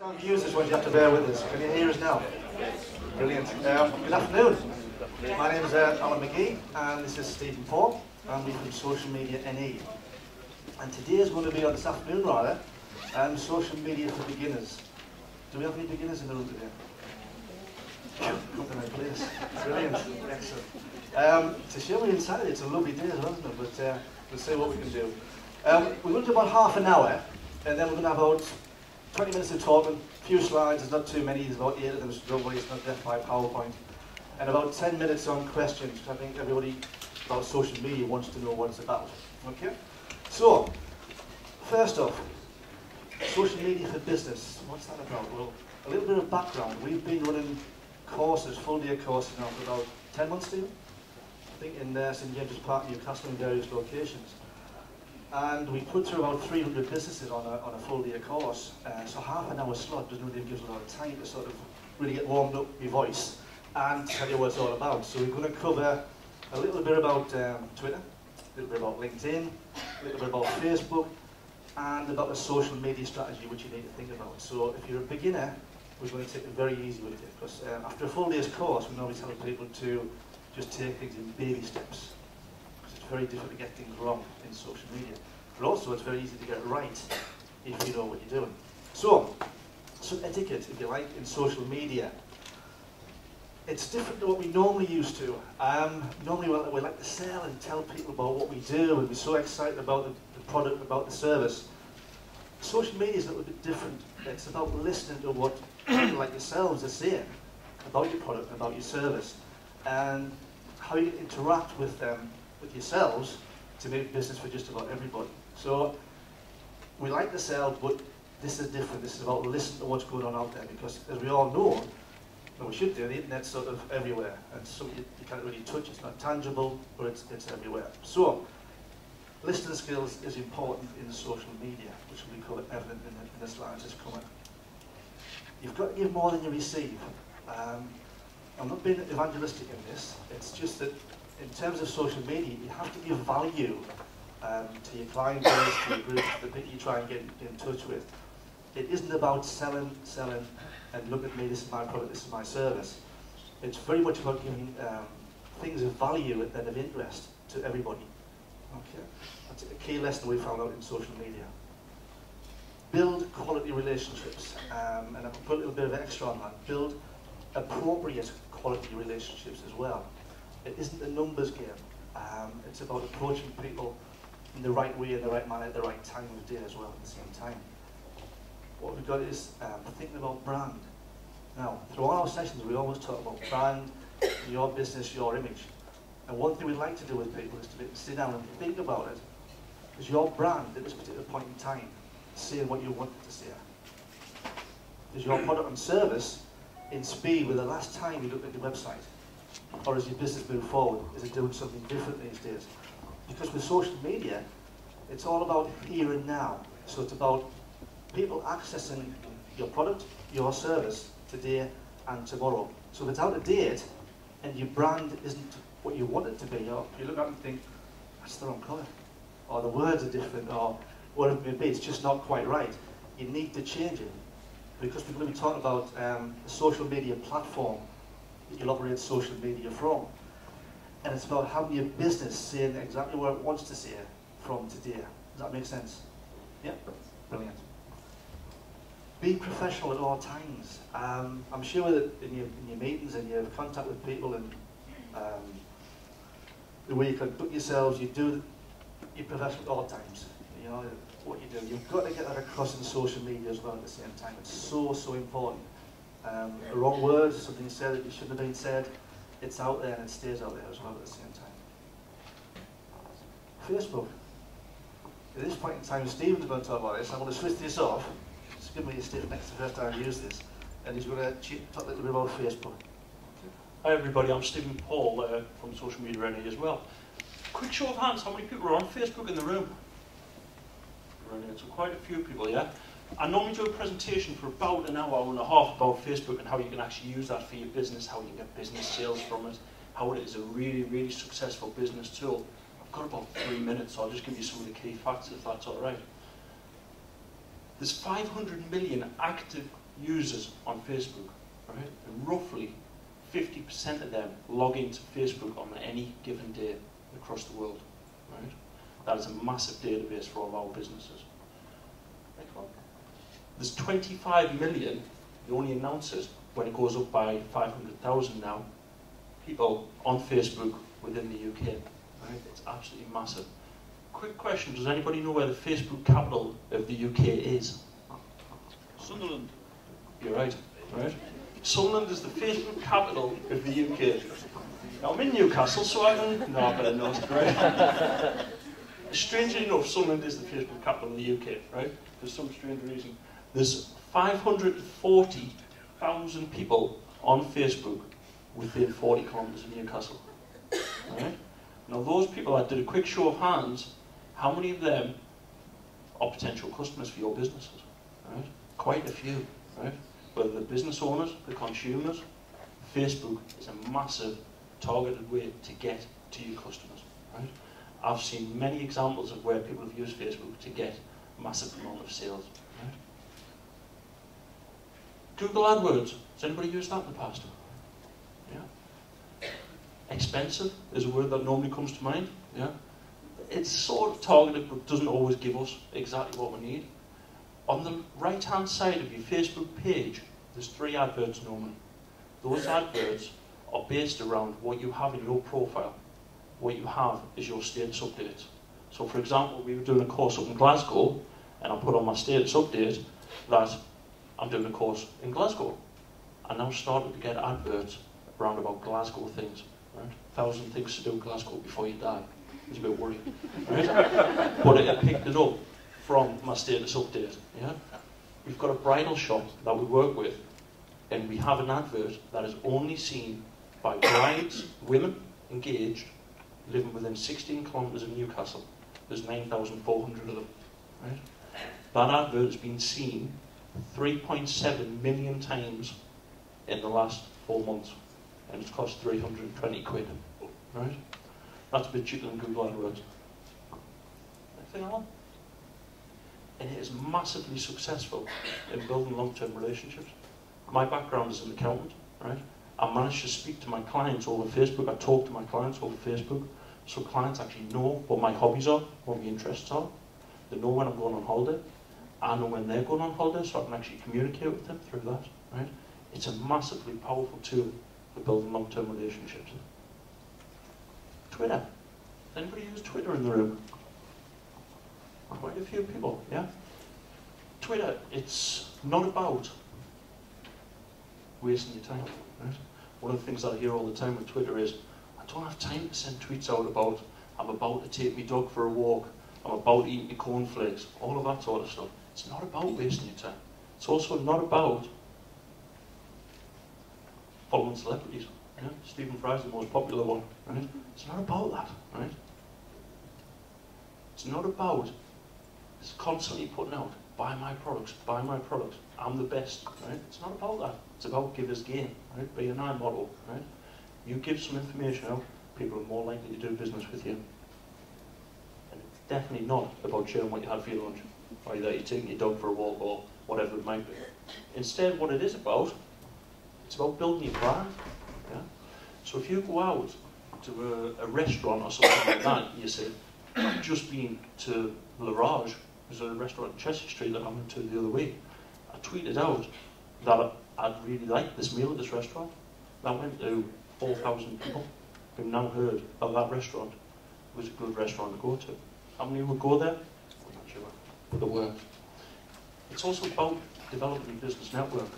Don't use this one, you have to bear with us. Can you hear us now? Brilliant. Good afternoon. My name is Alan McGee, and this is Stephen Paul, and we're from Social Media NE. And today is going to be, on this afternoon rather, social media for beginners. Do we have any beginners in the room today? Nothing like this. Brilliant. Excellent. It's a shame we're inside. It's a lovely day as well, isn't it? But we'll see what we can do. We're going to do about half an hour, and then we're going to have about 20 minutes of talking, a few slides, there's not too many, there's about 8 of them, so don't worry, it's not death by PowerPoint. And about 10 minutes on questions, because I think everybody about social media wants to know what it's about. Okay? So, first off, social media for business. What's that about? Well, a little bit of background. We've been running courses, full-day courses now for about 10 months, Stephen? I think in St James's Park, Newcastle, in various locations. And we put through about 300 businesses on a full-day course. So half an hour slot doesn't really give us a lot of time to sort of really get warmed up with your voice and tell you what it's all about. So we're going to cover a little bit about Twitter, a little bit about LinkedIn, a little bit about Facebook, and about the social media strategy which you need to think about. So if you're a beginner, we're going to take it very easy with you, because after a full day's course, we normally tell people to just take things in baby steps. It's very difficult to get things wrong in social media. But also it's very easy to get it right if you know what you're doing. So, some etiquette, if you like, in social media. It's different to what we normally used to. Normally we like to sell and tell people about what we do and we're so excited about the product, about the service. Social media is a little bit different. It's about listening to what people like yourselves are saying about your product, about your service, and how you interact with them, with yourselves, to make business for just about everybody. So we like to sell, but this is different. This is about listening to what's going on out there, because as we all know, and we should do, the internet's sort of everywhere, and something you can't really touch. It's not tangible, but it's everywhere. So listening skills is important in social media, which will be covered evident in the slides that's coming. You've got to give more than you receive. I'm not being evangelistic in this. It's just that in terms of social media, you have to give value to your client base, to your group, to the people you try and get in touch with. It isn't about selling, and look at me, this is my product, this is my service. It's very much about giving things of value and of interest to everybody. Okay? That's a key lesson we found out in social media. Build quality relationships, and I'll put a little bit of extra on that. Build appropriate quality relationships as well. It isn't a numbers game. It's about approaching people in the right way, in the right manner, at the right time of day as well at the same time. What we've got is thinking about brand. Now, through all our sessions, we always talk about brand, your business, your image. And one thing we like to do with people is to sit down and think about it. Is your brand at this particular point in time saying what you want it to say? Is your product and service in speed with the last time you looked at your website? Or as your business move forward, is it doing something different these days? Because with social media, it's all about here and now. So it's about people accessing your product, your service, today and tomorrow. So if it's out of date and your brand isn't what you want it to be, or you look at it and think, that's the wrong colour, or the words are different, or whatever it may be, it's just not quite right, you need to change it. Because we're going to be talking about a social media platform that you'll operate social media from. And it's about having your business saying exactly what it wants to say from today. Does that make sense? Yeah? Brilliant. Be professional at all times. I'm sure that in your meetings and you have contact with people and the way you conduct yourselves, you're professional at all times. You know what you do. You've got to get that across in social media as well at the same time. It's so, so important. The wrong words, something said that you shouldn't have been said, it's out there and it stays out there as well at the same time. Facebook. At this point in time, Stephen's going to talk about this. I'm going to switch this off. Just give me a stiff next to the first time I use this. And he's going to talk a little bit about Facebook. Hi everybody, I'm Stephen Paul from Social Media NE as well. Quick show of hands, how many people are on Facebook in the room? So quite a few people, yeah? I normally do a presentation for about an hour and a half about Facebook and how you can actually use that for your business, how you can get business sales from it, how it is a really, really successful business tool. I've got about 3 minutes, so I'll just give you some of the key facts if that's all right. There's 500 million active users on Facebook, right? And roughly 50% of them log into Facebook on any given day across the world, right? That is a massive database for all our businesses. Next one. There's 25 million, they only announce it when it goes up by 500,000 now, people on Facebook within the UK, right? It's absolutely massive. Quick question, does anybody know where the Facebook capital of the UK is? Sunderland. You're right, right? Sunderland is the Facebook capital of the UK. Now I'm in Newcastle, so I can... No, I better not, right? Strangely enough, Sunderland is the Facebook capital of the UK, right? For some strange reason. There's 540,000 people on Facebook within 40 kilometres of Newcastle, right? Now those people, I did a quick show of hands, how many of them are potential customers for your businesses, right? Quite a few, right? Whether the business owners, the consumers, Facebook is a massive targeted way to get to your customers, right? I've seen many examples of where people have used Facebook to get massive amount of sales, right? Google AdWords, has anybody used that in the past? Yeah. Expensive is a word that normally comes to mind, yeah. It's sort of targeted but doesn't always give us exactly what we need. On the right hand side of your Facebook page, there's 3 adverts normally. Those adverts are based around what you have in your profile. What you have is your status updates. So for example, we were doing a course up in Glasgow, and I put on my status update that I'm doing a course in Glasgow. I now started to get adverts around about Glasgow things, right? 1,000 things to do in Glasgow before you die. It's a bit worrying, right? But it picked it up from my status update, yeah? We've got a bridal shop that we work with, and we have an advert that is only seen by brides, women engaged, living within 16 kilometres of Newcastle. There's 9,400 of them, right? That advert has been seen 3.7 million times in the last 4 months, and it's cost 320 quid, right? That's a bit cheaper than Google AdWords. Next thing on. And it is massively successful in building long-term relationships. My background is an accountant, right? I managed to speak to my clients over Facebook. I talk to my clients over Facebook. So clients actually know what my hobbies are, what my interests are. They know when I'm going on holiday. I know when they're going on holiday, so I can actually communicate with them through that, right? It's a massively powerful tool for building long-term relationships. Twitter. Does anybody use Twitter in the room? Quite a few people, yeah? Twitter, it's not about wasting your time, right? One of the things that I hear all the time with Twitter is, I don't have time to send tweets out about, I'm about to take my dog for a walk, I'm about to eat my cornflakes, all of that sort of stuff. It's not about wasting your time. It's also not about following celebrities. Yeah? Stephen Fry's the most popular one, right? It's not about that, right? It's not about constantly putting out, buy my products, I'm the best, right? It's not about that. It's about give as gain, right? Be an I model, right? You give some information out, people are more likely to do business with you. And it's definitely not about sharing what you had for your lunch, or that you're taking your dog for a walk, or whatever it might be. Instead, what it is about, it's about building your brand, yeah? So if you go out to a restaurant or something like that, you say, I've just been to La Rage, there's a restaurant in Chester Street that I went to the other week. I tweeted out that I'd really liked this meal at this restaurant. That went to 4,000 people who've now heard that that restaurant was a good restaurant to go to. How many would go there? I'm not sure, but there were. It's also about developing a business network.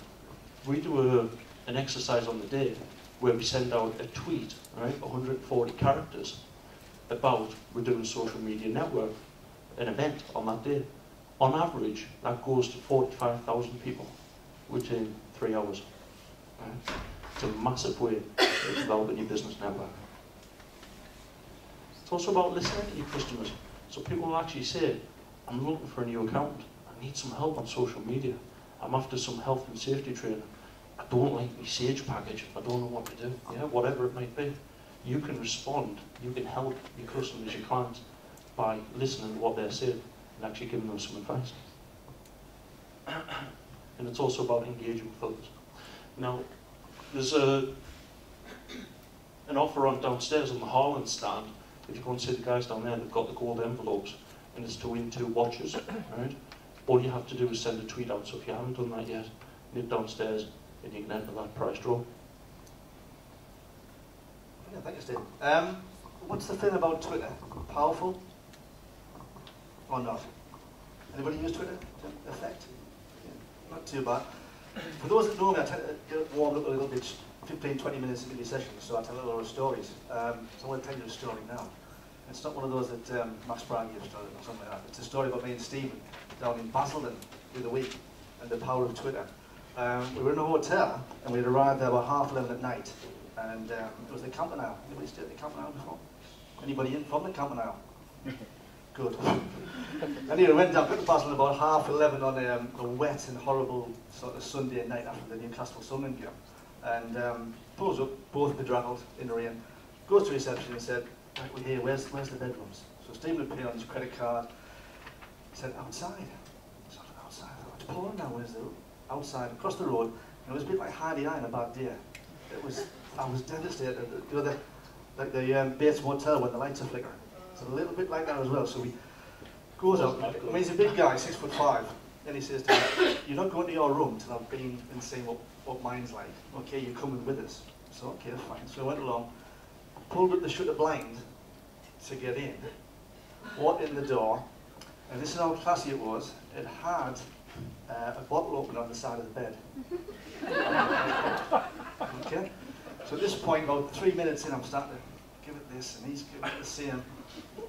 We do an exercise on the day where we send out a tweet, right, 140 characters, about we're doing a social media network, an event on that day. On average, that goes to 45,000 people within 3 hours. Right? It's a massive way of developing your business network. It's also about listening to your customers. So people will actually say, I'm looking for a new accountant. I need some help on social media. I'm after some health and safety training. I don't like my Sage package. I don't know what to do. Yeah, whatever it might be. You can respond. You can help your customers, your clients, by listening to what they're saying and actually giving them some advice. and it's also about engaging with others. Now, there's an offer on downstairs on the Harland stand. If you go and see the guys down there, they've got the gold envelopes, and it's to win 2 watches, right? All you have to do is send a tweet out, so if you haven't done that yet, nip downstairs, and you can enter that prize draw. Yeah, thank you, Steve. What's the thing about Twitter? Powerful or not? Anybody use Twitter to affect? Yeah, not too bad. For those that know me, I tend to get warmed up a little bit 15, 20 minutes into the session, so I tell a lot of stories. So I'm going to tell you a story now. It's not one of those that Max Bragg used to, or something like that. It's a story about me and Stephen down in Basildon through the week and the power of Twitter. We were in a hotel and we'd arrived there about 11:30 at night, and it was the Campanile. Anybody stayed at the Campanile before? Anybody in from the Campanile? Good. Anyway, we went down to Basildon about 11:30 on a wet and horrible sort of Sunday night after the Newcastle Sunderland game. And pulls up, both bedraggled in the rain, goes to reception and said, right, we're here, where's the bedrooms? So Stephen would pay on his credit card. He said, outside. So I thought, outside? I thought, it's pouring now, where's the outside? Across the road, and it was a bit like Hardy Eye on a bad day. I was devastated. You know, like the Bates Motel when the lights are flickering. It's a little bit like that as well. So we goes out, I mean, he's a big guy, 6'5", and he says to me, you're not going to your room till I've been and seen what mine's like. Okay, you're coming with us. So okay, fine. So I went along, pulled up the shutter blind to get in, walked in the door, and this is how classy it was. It had a bottle opener on the side of the bed. Okay? So at this point, about 3 minutes in, I'm starting to give it this, and he's giving it the same.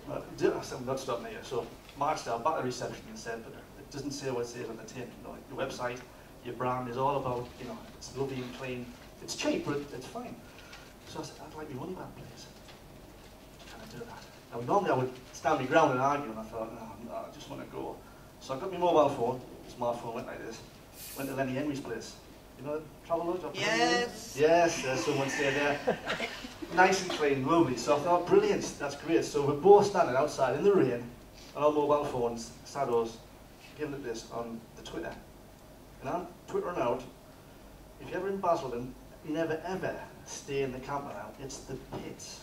I said, I'm not stopping here. So marched out, back to the reception and said, but it doesn't say what it says on the tin. You know, your website, your brand is all about, you know, it's lovely and clean. It's cheap, but it's fine. So I said, I'd like my money back, please. Can I do that? Now, normally I would stand my ground and argue, and I thought, no, I just want to go. So I got my mobile phone, smartphone went like this, went to Lenny Henry's place. You know, travel lodge? Yes. Yes, there's someone staying there. Nice and clean, lovely. So I thought, brilliant, that's great. So we're both standing outside in the rain on our mobile phones, saddles, giving it this on the Twitter. And I'm twittering out, if you're ever in Basildon, never ever stay in the Campanile. It's the pits.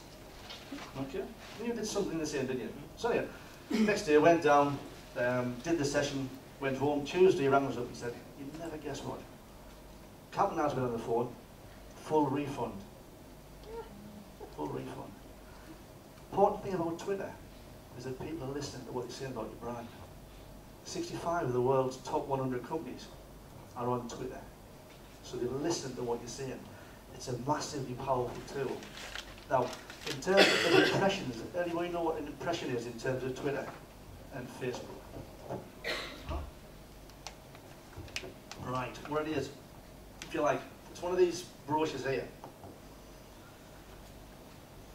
Okay? You did something the same, didn't you? So yeah, next day I went down, did the session, went home. Tuesday he rang us up and said, you'd never guess what. Campanile's been on the phone, full refund. Full refund. Important thing about Twitter is that people are listening to what you're saying about your brand. 65 of the world's top 100 companies are on Twitter. So they listen to what you're saying. It's a massively powerful tool. Now, in terms of impressions, anybody know what an impression is in terms of Twitter and Facebook? Huh? Right, what it is, if you like, it's one of these brochures here.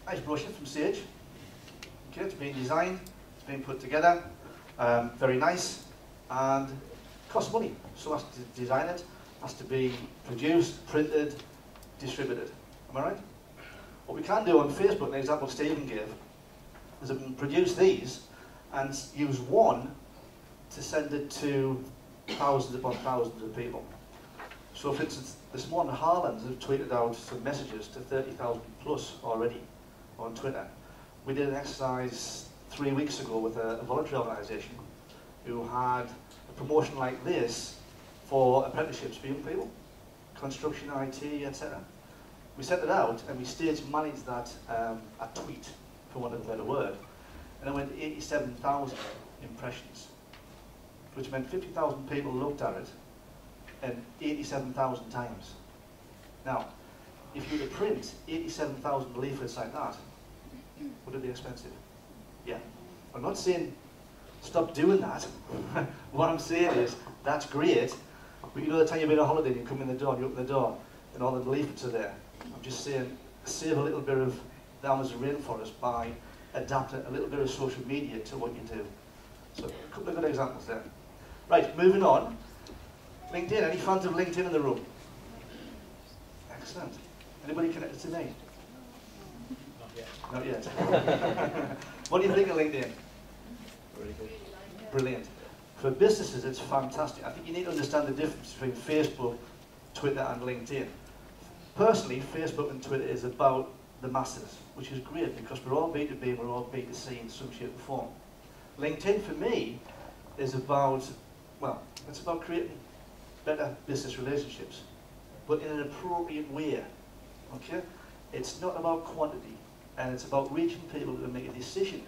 Nice brochure from Sage. Okay, it's been designed, it's been put together, very nice, and costs money. So has to design it, has to be produced, printed, distributed. Am I right? What we can do on Facebook, an example Stephen gave, is we can produce these and use one to send it to thousands upon thousands of people. So for instance, this morning Harlands have tweeted out some messages to 30,000 plus already on Twitter. We did an exercise 3 weeks ago with a voluntary organisation who had a promotion like this for apprenticeships for young people, construction, IT, etc. We sent it out and we stage managed that a tweet, for want of a better word, and it went to 87,000 impressions, which meant 50,000 people looked at it and 87,000 times. Now, if you were to print 87,000 leaflets like that, would it be expensive? Yeah. I'm not saying stop doing that. What I'm saying is, that's great, but you know the time you've been on holiday and you come in the door and you open the door and all the leaflets are there. I'm just saying, save a little bit of the Amazon rainforest by adapting a little bit of social media to what you do. So a couple of good examples there. Right, moving on. LinkedIn, any fans of LinkedIn in the room? Excellent. Anybody connected to me? Not yet. What do you think of LinkedIn? Very good. Brilliant. For businesses, it's fantastic. I think you need to understand the difference between Facebook, Twitter, and LinkedIn. Personally, Facebook and Twitter is about the masses, which is great because we're all B2B and we're all B2C in some shape or form. LinkedIn, for me, is about, well, it's about creating better business relationships, but in an appropriate way, okay? It's not about quantity, and it's about reaching people to make a decision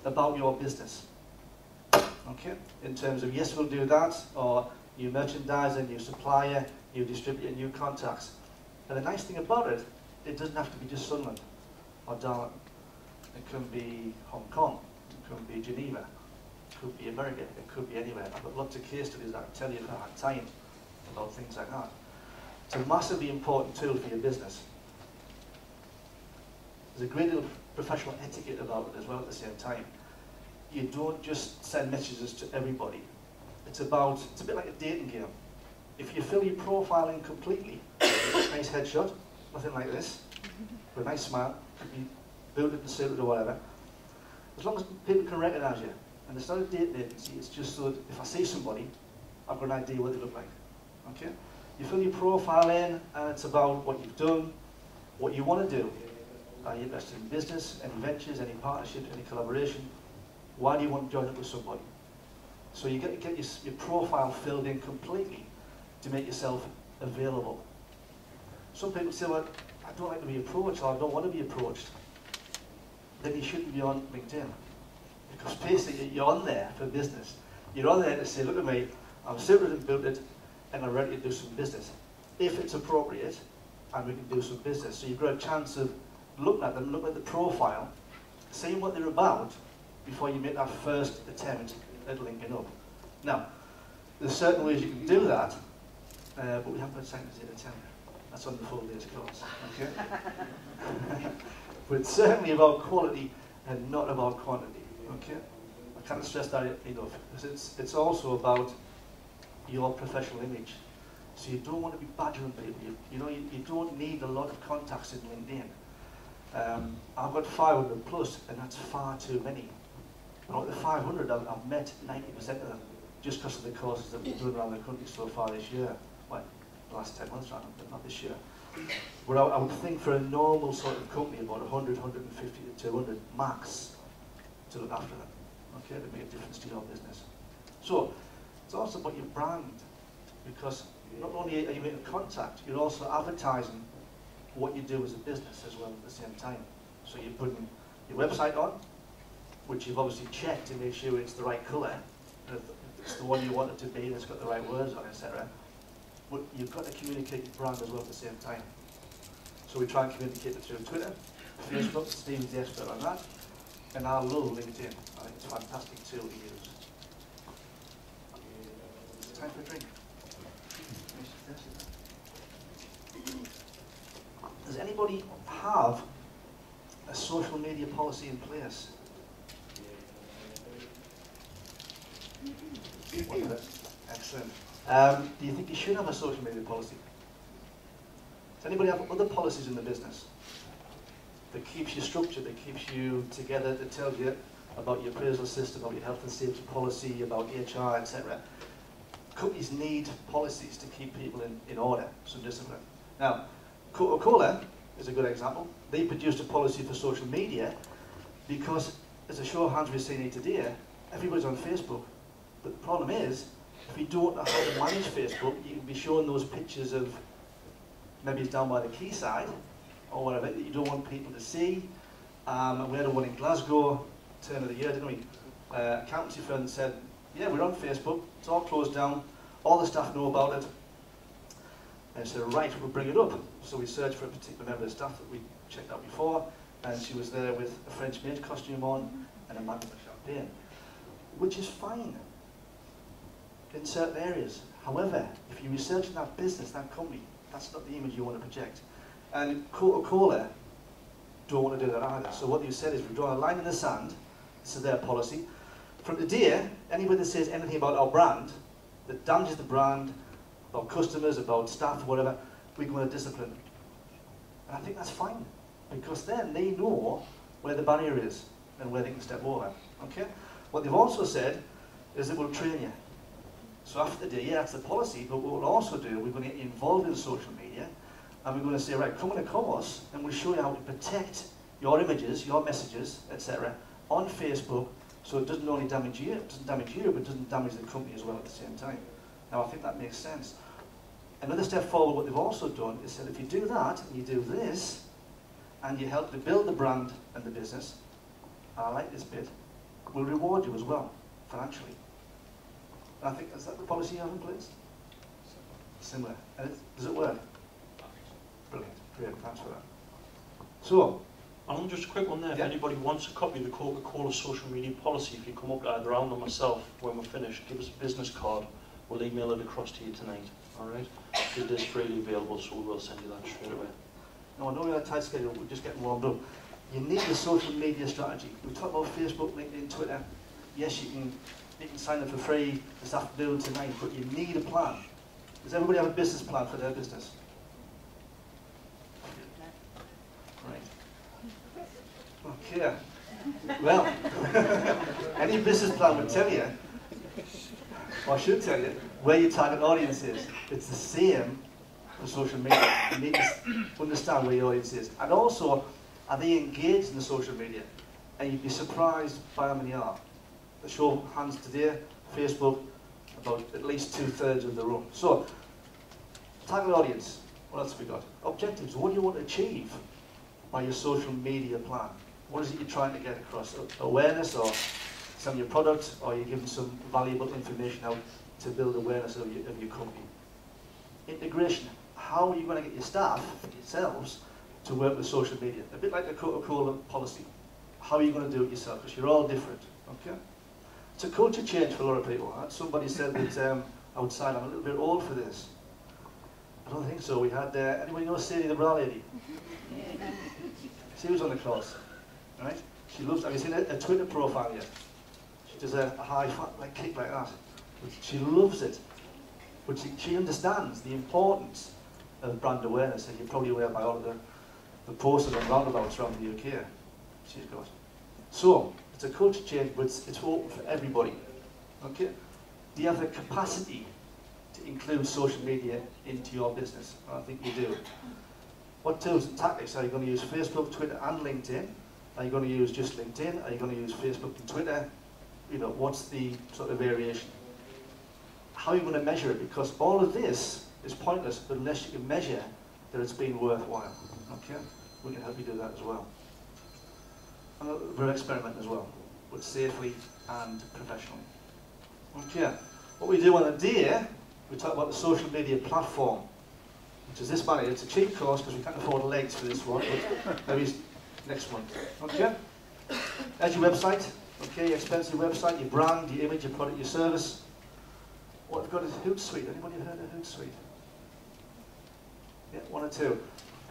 about your business, okay? In terms of, yes, we'll do that, or new merchandiser, new supplier, new distributor, new contacts. And the nice thing about it, it doesn't have to be just Sunderland or Darwin. It can be Hong Kong, it could be Geneva, it could be America, it could be anywhere. I've got lots of case studies that I can tell you if I had time about things like that. It's a massively important tool for your business. There's a great deal of professional etiquette about it as well at the same time. You don't just send messages to everybody. It's a bit like a dating game. If you fill your profile in completely, nice headshot, nothing like this, with a nice smile, could be booted and suited or whatever, as long as people can recognise you. And it's not a dating agency, it's just so that if I see somebody, I've got an idea what they look like. Okay? You fill your profile in, and it's about what you've done, what you want to do. Are you invested in business, any ventures, any partnerships, any collaboration? Why do you want to join up with somebody? So you get your profile filled in completely to make yourself available. Some people say, well, I don't like to be approached, or I don't want to be approached. Then you shouldn't be on LinkedIn. Because basically you're on there for business. You're on there to say, look at me, I'm suited and booted, and I'm ready to do some business. If it's appropriate, and we can do some business. So you've got a chance of looking at them, looking at the profile, seeing what they're about, before you make that first attempt at linking up. Now, there's certain ways you can do that, but we haven't got time to tell you. That's on the full day's course, okay? But it's certainly about quality and not about quantity, okay? I can't stress that enough, because it's also about your professional image. So you don't want to be badgering people. You don't need a lot of contacts in LinkedIn. I've got 500 plus, and that's far too many. Out of the 500, I've met 90% of them, just because of the courses that we've done around the country so far this year. Well, the last 10 months, rather, but not this year. But I would think for a normal sort of company, about 100, 150 to 200 max to look after them, okay, to make a difference to your business. So, it's also about your brand, because not only are you making contact, you're also advertising what you do as a business as well at the same time. So you're putting your website on, which you've obviously checked to make sure it's the right colour, it's the one you want it to be, and it's got the right words on it, etc. But you've got to communicate your brand as well at the same time. So we try and communicate it through Twitter, Facebook, Stephen's the expert on that, and I love LinkedIn. I think it's a fantastic tool to use. It's time for a drink. Does anybody have a social media policy in place? Excellent. Do you think you should have a social media policy? Does anybody have other policies in the business that keeps you structured, that keeps you together, that tells you about your appraisal system, about your health and safety policy, about HR, etc.? Companies need policies to keep people in order, some discipline. Now, Coca-Cola is a good example. They produced a policy for social media because, as a show of hands we've seen here today, everybody's on Facebook. But the problem is, if you don't know how to manage Facebook, you can be showing those pictures of, maybe it's down by the quayside, or whatever, that you don't want people to see. And we had one in Glasgow, turn of the year, didn't we? Accountancy firm said, yeah, we're on Facebook, it's all closed down, all the staff know about it. And I said, right, we'll bring it up. So we searched for a particular member of staff that we checked out before, and she was there with a French maid costume on and a man with a champagne, which is fine in certain areas. However, if you research that business, that company, that's not the image you want to project. And Coca-Cola don't want to do that either. So what you said is, we draw a line in the sand, this is their policy. From today, anybody that says anything about our brand, that damages the brand, about customers, about staff, whatever, we go into discipline. And I think that's fine, because then they know where the barrier is and where they can step over. Okay? What they've also said is that we'll train you. So after the day, yeah, that's the policy, but what we'll also do, we're going to get you involved in social media, and we're going to say, right, come on a course, and we'll show you how to protect your images, your messages, etc., on Facebook, so it doesn't only damage you, but it doesn't damage the company as well at the same time. Now, I think that makes sense. Another step forward, what they've also done is that if you do that, and you do this, and you help to build the brand and the business, I like this bit, we'll reward you as well, financially. And I think, is that the policy you have in place? Similar. And does it work? Brilliant. Great, thanks for that. So, Alan, just a quick one there. If yeah. anybody wants a copy of the Coca-Cola social media policy, if you come up to either Alan or myself when we're finished, give us a business card. We'll email it across to you tonight. All right? It is freely available, so we will send you that straight away. No, I know we have a tight schedule. We're just getting warmed up. You need a social media strategy. We talk about Facebook, LinkedIn, Twitter. Yes, you can sign up for free this afternoon, tonight, but you need a plan. Does everybody have a business plan for their business? Right. Okay. Well, any business plan would tell you, or I should tell you, where your target audience is. It's the same for social media. You need to understand where your audience is. And also, are they engaged in the social media? And you'd be surprised by how many are. The show of hands today, Facebook, about at least 2/3 of the room. So, target audience, what else have we got? Objectives, what do you want to achieve by your social media plan? What is it you're trying to get across? Awareness, or some your products, or you're giving some valuable information out to build awareness of your company. Integration, how are you going to get your staff, yourselves, to work with social media? A bit like the Coca-Cola policy. How are you going to do it yourself? Because you're all different, okay? It's a culture change for a lot of people. Somebody said that outside, I'm a little bit old for this. I don't think so. We had, anybody know Sadie the bra lady? She was on the course, right? She loves, have you seen a Twitter profile yet? She does a high kick like that. But she loves it. But she understands the importance of brand awareness, and you're probably aware by all of the posters and roundabouts around the UK she's got. So, it's a culture change, but it's open for everybody. Okay? Do you have the capacity to include social media into your business? I think you do. What tools and tactics are you going to use? Facebook, Twitter, and LinkedIn? Are you going to use just LinkedIn? Are you going to use Facebook and Twitter? You know, what's the sort of variation? How are you going to measure it? Because all of this is pointless unless you can measure that it's been worthwhile. Okay? We can help you do that as well. And we're experimenting as well, but safely and professionally. Okay. What we do on a day, we talk about the social media platform, which is this money. It's a cheap course because we can't afford legs for this one, but maybe next month. Okay? There's your website. Okay, your expensive website, your brand, your image, your product, your service. What we've got is Hootsuite. Anybody heard of Hootsuite? Yeah, one or two.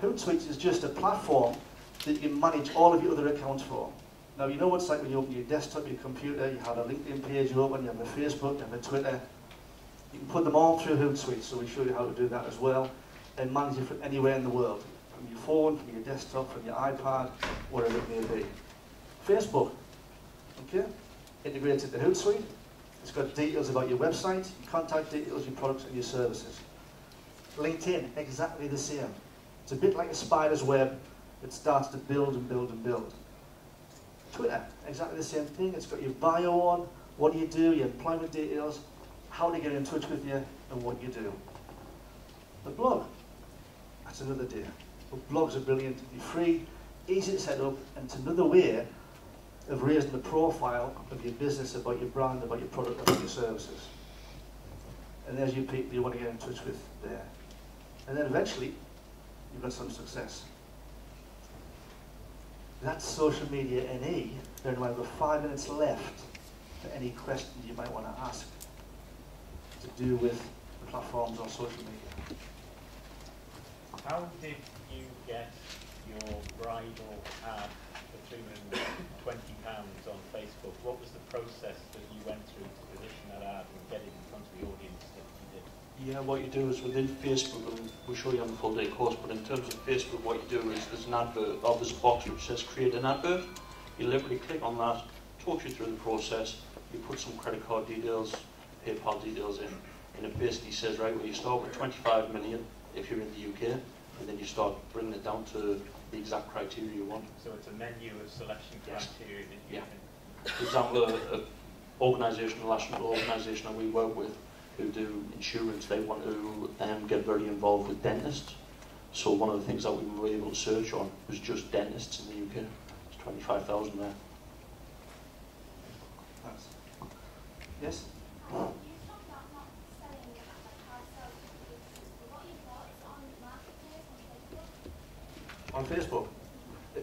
Hootsuite is just a platform that you can manage all of your other accounts for. Now, you know what it's like when you open your desktop, your computer, you have a LinkedIn page open, you have a Facebook, you have a Twitter. You can put them all through Hootsuite, so we show you how to do that as well, and manage it from anywhere in the world. From your phone, from your desktop, from your iPad, whatever it may be. Facebook, okay, integrated to Hootsuite. It's got details about your website, your contact details, your products, and your services. LinkedIn, exactly the same. It's a bit like a spider's web that starts to build and build and build. Twitter, exactly the same thing. It's got your bio on, what do you do, your employment details, how to get in touch with you, and what you do. The blog, that's another day. But blogs are brilliant, they're free, easy to set up, and it's another way of raising the profile of your business, about your brand, about your product, about your services. And there's your people you want to get in touch with there. And then eventually, you've got some success. That's social media NE. Then we've got 5 minutes left for any questions you might want to ask to do with the platforms on social media. How did you get your bridal ad for £220 on Facebook? What was the process that you went through to position that ad and get it in front of the audience that you did? Yeah, what you do is within Facebook, and we'll show you on the full day course, but in terms of Facebook, what you do is there's an advert, there's a box which says create an advert. You literally click on that, talks you through the process. you put some credit card details, PayPal details in, and it basically says, right, well, you start with 25 million if you're in the UK, and then you start bringing it down to the exact criteria you want. So it's a menu of selection criteria that you can... For example, a national organisation that we work with who do insurance, they want to get very involved with dentists. So one of the things that we were able to search on was just dentists in the UK. It's 25,000 there. Thanks. Yes? On Facebook.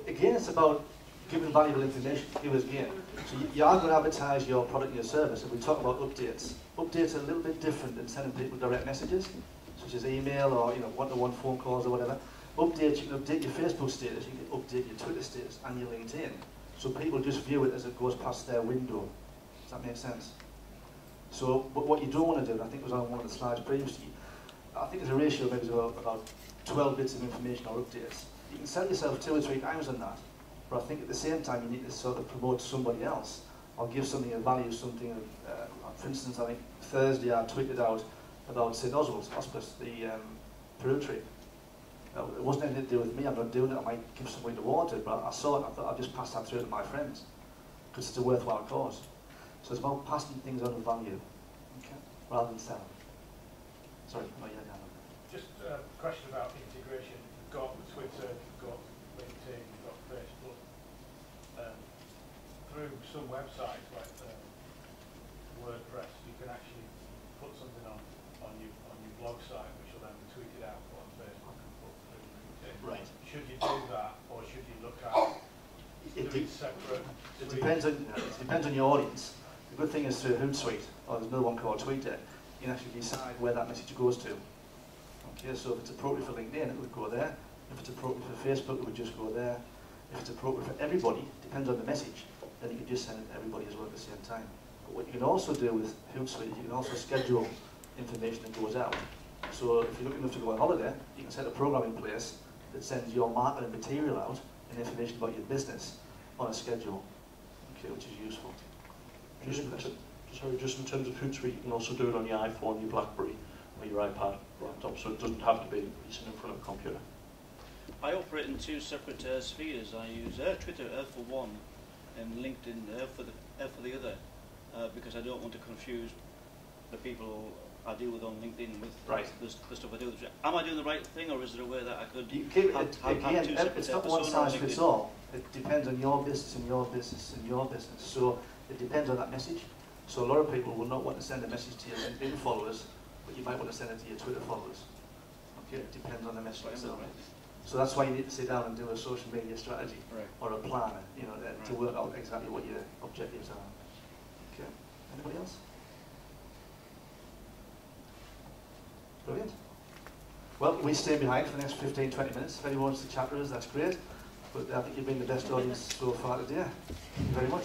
Again, it's about giving valuable information, give us gain. So you are going to advertise your product and your service, and we talk about updates. Updates are a little bit different than sending people direct messages, such as email or one-to-one phone calls or whatever. Updates, you can update your Facebook status, you can update your Twitter status and your LinkedIn. So people just view it as it goes past their window. Does that make sense? So, but what you don't want to do, and I think it was on one of the slides previously, I think there's a ratio maybe of about 12 bits of information or updates. You can sell yourself 2 or 3 times on that, but I think at the same time you need to sort of promote somebody else or give something of value, something for instance, I think Thursday I tweeted out about St. Oswald's Hospice, the Peru trip. It wasn't anything to do with me, I'm not doing it, I might give somebody to water it, but I saw it, I thought I'd just pass that through to my friends, because it's a worthwhile cause. So it's about passing things on of value, okay, rather than selling. Sorry, no, yeah, Dan. Just a question about integration. You've got Twitter, you've got LinkedIn, you've got Facebook. Through some websites like WordPress, you can actually put something on your blog site, which will then be tweeted out on Facebook and put through LinkedIn. Right. Should you do that, or should you look at doing separate? It depends on your audience. The good thing is through Hootsuite, or there's another one called Twitter, you can actually decide where that message goes to. Okay, so if it's appropriate for LinkedIn, it would go there. If it's appropriate for Facebook, it would just go there. If it's appropriate for everybody, depends on the message, then you can just send it to everybody as well at the same time. But what you can also do with Hootsuite, you can also schedule information that goes out. So if you're looking enough to go on holiday, you can set a program in place that sends your marketing material out and information about your business on a schedule, okay, which is useful. Just in terms of Hootsuite, you can also do it on your iPhone, your BlackBerry, or your iPad laptop, so it doesn't have to be sitting in front of a computer. I operate in 2 separate spheres. I use Twitter for one and LinkedIn for the other, because I don't want to confuse the people I deal with on LinkedIn with the stuff I do. Am I doing the right thing, or is there a way that I could have 2 separate it's not one size fits all. It depends on your business and your business and your business. So it depends on that message. So a lot of people will not want to send a message to your LinkedIn followers, but you might want to send it to your Twitter followers. Okay, it depends on the message itself. So that's why you need to sit down and do a social media strategy or a plan, to work out exactly what your objectives are. Okay, anybody else? Brilliant. Well, we stay behind for the next 15-20 minutes. If anyone wants to chat with us, that's great. But I think you've been the best audience so far today. Thank you very much.